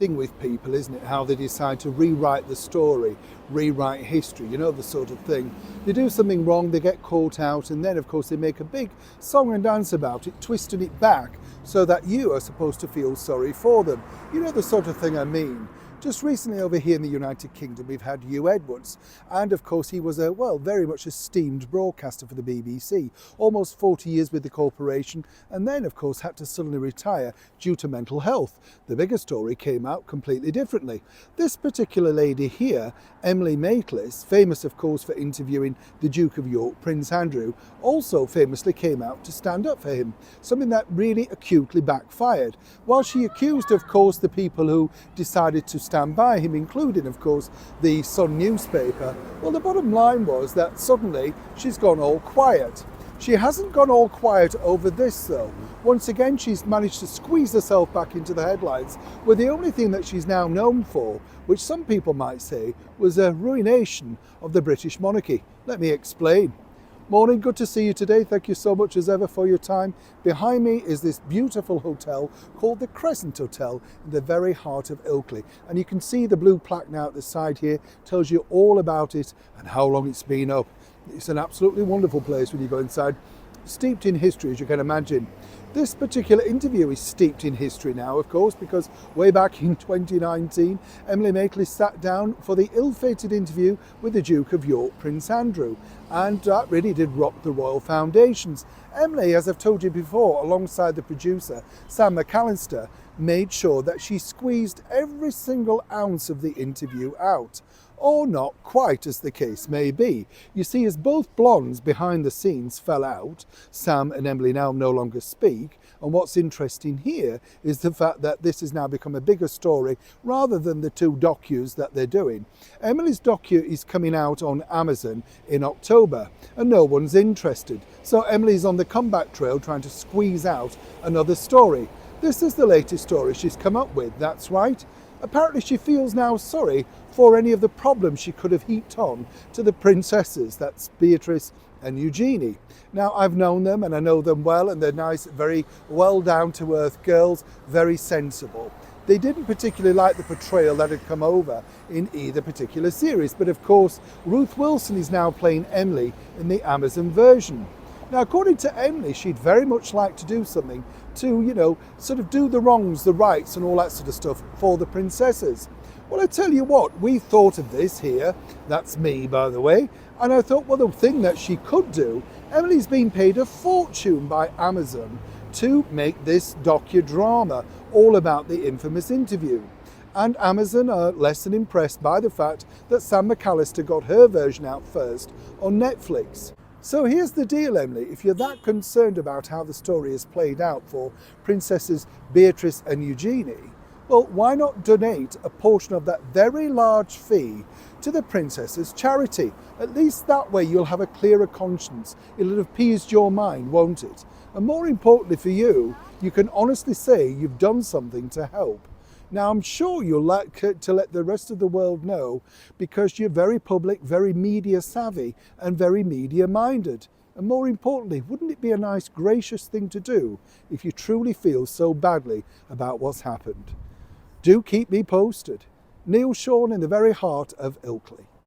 Thing with people, isn't it? How they decide to rewrite the story, rewrite history, you know, the sort of thing. They do something wrong, they get caught out, and then of course they make a big song and dance about it, twisting it back so that you are supposed to feel sorry for them. You know the sort of thing I mean. Just recently over here in the United Kingdom, we've had Hugh Edwards, and of course he was a, well, very much esteemed broadcaster for the BBC, almost 40 years with the corporation, and then of course had to suddenly retire due to mental health. The bigger story came out completely differently. This particular lady here, Emily Maitlis, famous of course for interviewing the Duke of York, Prince Andrew, also famously came out to stand up for him, something that really acutely backfired. While she accused of course the people who decided to stand by him, including of course the Sun newspaper, well, the bottom line was that suddenly she's gone all quiet. She hasn't gone all quiet over this though. Once again she's managed to squeeze herself back into the headlines with the only thing that she's now known for, which some people might say was a ruination of the British monarchy. Let me explain. Morning, good to see you today. Thank you so much as ever for your time. Behind me is this beautiful hotel called the Crescent Hotel in the very heart of Ilkley. And you can see the blue plaque now at the side here, tells you all about it and how long it's been up. It's an absolutely wonderful place when you go inside, steeped in history as you can imagine. This particular interview is steeped in history now, of course, because way back in 2019, Emily Maitlis sat down for the ill-fated interview with the Duke of York, Prince Andrew, and that really did rock the royal foundations. Emily, as I've told you before, alongside the producer, Sam McAllister, made sure that she squeezed every single ounce of the interview out. Or not quite, as the case may be. You see, as both blondes behind the scenes fell out, Sam and Emily now no longer speak, and what's interesting here is the fact that this has now become a bigger story rather than the two docus that they're doing. Emily's docu is coming out on Amazon in October, and no one's interested. So Emily's on the comeback trail trying to squeeze out another story. This is the latest story she's come up with, that's right. Apparently she feels now sorry for any of the problems she could have heaped on to the princesses, that's Beatrice and Eugenie. Now, I've known them and I know them well, and they're nice, very well down-to-earth girls, very sensible. They didn't particularly like the portrayal that had come over in either particular series, but of course Ruth Wilson is now playing Emily in the Amazon version. Now, according to Emily, she'd very much like to do something to, you know, sort of do the wrongs, the rights and all that sort of stuff for the princesses. Well, I tell you what, we thought of this here, that's me by the way, and I thought, well, the thing that she could do, Emily's been paid a fortune by Amazon to make this docudrama all about the infamous interview. And Amazon are less than impressed by the fact that Sam McAllister got her version out first on Netflix. So here's the deal, Emily, if you're that concerned about how the story is played out for Princesses Beatrice and Eugenie, well, why not donate a portion of that very large fee to the Princesses' charity? At least that way you'll have a clearer conscience. It'll have appeased your mind, won't it? And more importantly for you, you can honestly say you've done something to help. Now, I'm sure you'll like to let the rest of the world know because you're very public, very media savvy and very media minded. And more importantly, wouldn't it be a nice, gracious thing to do if you truly feel so badly about what's happened? Do keep me posted. Neil Sean in the very heart of Ilkley.